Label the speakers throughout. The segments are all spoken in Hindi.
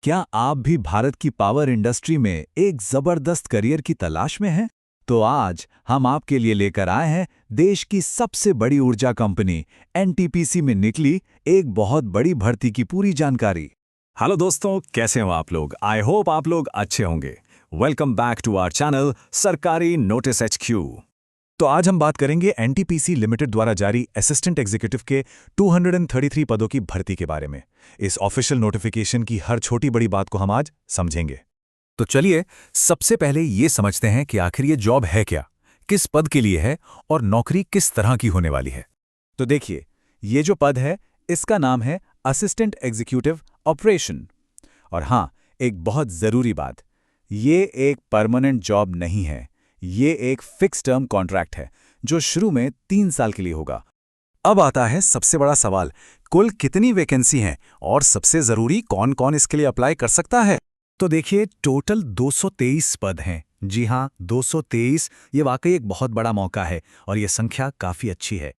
Speaker 1: क्या आप भी भारत की पावर इंडस्ट्री में एक जबरदस्त करियर की तलाश में हैं? तो आज हम आपके लिए लेकर आए हैं देश की सबसे बड़ी ऊर्जा कंपनी एनटीपीसी में निकली एक बहुत बड़ी भर्ती की पूरी जानकारी।
Speaker 2: हेलो दोस्तों, कैसे हो आप लोग? आई होप आप लोग अच्छे होंगे। Welcome back to our channel सरकारी नोटिस HQ।
Speaker 1: तो आज हम बात करेंगे एनटीपीसी लिमिटेड द्वारा जारी असिस्टेंट एग्जीक्यूटिव के 233 पदों की भर्ती के बारे में। इस ऑफिशियल नोटिफिकेशन की हर छोटी बड़ी बात को हम आज समझेंगे। तो चलिए सबसे पहले ये समझते हैं कि आखिर ये जॉब है क्या, किस पद के लिए है और नौकरी किस तरह की होने वाली है। तो देखिए, ये जो पद है इसका नाम है असिस्टेंट एग्जीक्यूटिव ऑपरेशन। और हाँ, एक बहुत ज़रूरी बात, ये एक परमानेंट जॉब नहीं है, ये एक फिक्स टर्म कॉन्ट्रैक्ट है जो शुरू में 3 साल के लिए होगा। अब आता है सबसे बड़ा सवाल, कुल कितनी वैकेंसी हैं और सबसे ज़रूरी कौन कौन इसके लिए अप्लाई कर सकता है। तो देखिए, टोटल 223 पद हैं। जी हाँ, 223। ये वाकई एक बहुत बड़ा मौका है और ये संख्या काफ़ी अच्छी है।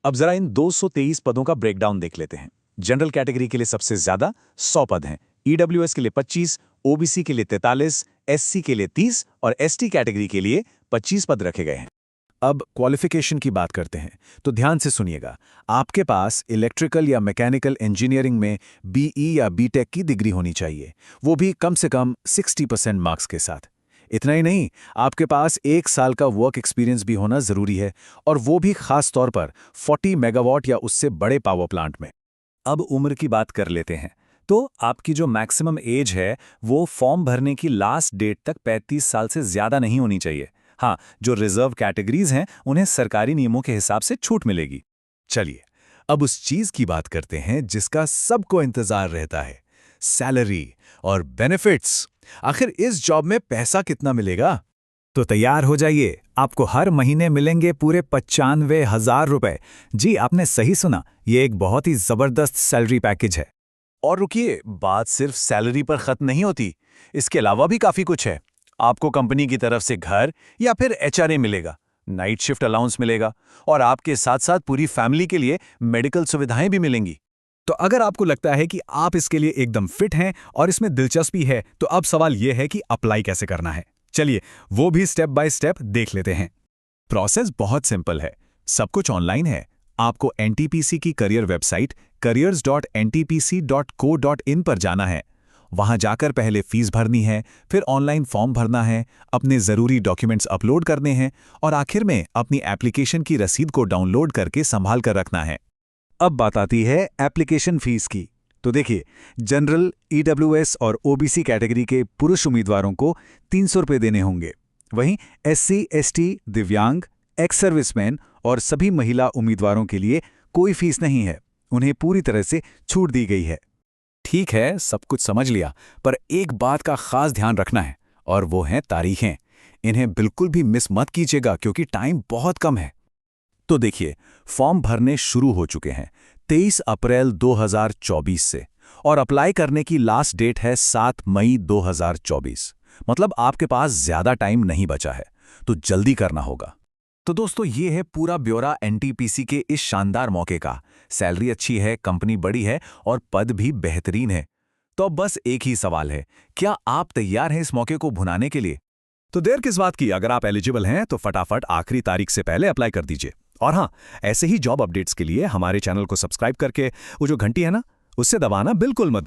Speaker 1: अब जरा इन 223 पदों का ब्रेकडाउन देख लेते हैं। जनरल कैटेगरी के लिए सबसे ज्यादा 100 पद हैं, ईडब्ल्यूएस के लिए 25, ओबीसी के लिए 43, एससी के लिए 30 और एसटी कैटेगरी के लिए 25 पद रखे गए हैं। अब क्वालिफिकेशन की बात करते हैं, तो ध्यान से सुनिएगा। आपके पास इलेक्ट्रिकल या मैकेनिकल इंजीनियरिंग में बीई या बीटेक की डिग्री होनी चाहिए, वो भी कम से कम 60% मार्क्स के साथ। इतना ही नहीं, आपके पास 1 साल का वर्क एक्सपीरियंस भी होना जरूरी है, और वो भी खास तौर पर 40 मेगावाट या उससे बड़े पावर प्लांट में। अब उम्र की बात कर लेते हैं, तो आपकी जो मैक्सिमम एज है वो फॉर्म भरने की लास्ट डेट तक 35 साल से ज्यादा नहीं होनी चाहिए। हाँ, जो रिजर्व कैटेगरीज हैं उन्हें सरकारी नियमों के हिसाब से छूट मिलेगी। चलिए, अब उस चीज की बात करते हैं जिसका सबको इंतजार रहता है, सैलरी और बेनिफिट्स। आखिर इस जॉब में पैसा कितना मिलेगा? तो तैयार हो जाइए, आपको हर महीने मिलेंगे पूरे 95,000 रुपए। जी, आपने सही सुना, ये एक बहुत ही जबरदस्त सैलरी पैकेज है। और रुकिए, बात सिर्फ सैलरी पर खत्म नहीं होती, इसके अलावा भी काफी कुछ है। आपको कंपनी की तरफ से घर या फिर एचआरए मिलेगा, नाइट शिफ्ट अलाउंस मिलेगा, और आपके साथ साथ पूरी फैमिली के लिए मेडिकल सुविधाएं भी मिलेंगी। तो अगर आपको लगता है कि आप इसके लिए एकदम फिट हैं और इसमें दिलचस्पी है, तो अब सवाल यह है कि अप्लाई कैसे करना है। चलिए, वो भी स्टेप बाय स्टेप देख लेते हैं। प्रोसेस बहुत सिंपल है, सब कुछ ऑनलाइन है। आपको एनटीपीसी की करियर वेबसाइट careers.ntpc.co.in पर जाना है। वहां जाकर पहले फीस भरनी है, फिर ऑनलाइन फॉर्म भरना है, अपने जरूरी डॉक्यूमेंट्स अपलोड करने हैं और आखिर में अपनी एप्लीकेशन की रसीद को डाउनलोड करके संभाल कर रखना है। अब बात आती है एप्लीकेशन फीस की। तो देखिए, जनरल, ईडब्ल्यूएस और ओबीसी कैटेगरी के पुरुष उम्मीदवारों को 300 रुपये देने होंगे। वहीं एससी, एसटी, दिव्यांग, एक्स सर्विसमैन और सभी महिला उम्मीदवारों के लिए कोई फीस नहीं है, उन्हें पूरी तरह से छूट दी गई है। ठीक है, सब कुछ समझ लिया, पर एक बात का खास ध्यान रखना है, और वो हैं तारीखें। इन्हें बिल्कुल भी मिस मत कीजिएगा क्योंकि टाइम बहुत कम है। तो देखिए, फॉर्म भरने शुरू हो चुके हैं 23 अप्रैल 2024 से, और अप्लाई करने की लास्ट डेट है 7 मई 2024। मतलब आपके पास ज्यादा टाइम नहीं बचा है, तो जल्दी करना होगा। तो दोस्तों, ये है पूरा ब्यौरा एनटीपीसी के इस शानदार मौके का। सैलरी अच्छी है, कंपनी बड़ी है और पद भी बेहतरीन है। तो अब बस एक ही सवाल है, क्या आप तैयार हैं इस मौके को भुनाने के लिए? तो देर किस बात की, अगर आप एलिजिबल हैं तो फटाफट आखिरी तारीख से पहले अप्लाई कर दीजिए। और हाँ, ऐसे ही जॉब अपडेट्स के लिए हमारे चैनल को सब्सक्राइब करके वो जो घंटी है ना, उससे दबाना बिल्कुल मत भूलिए।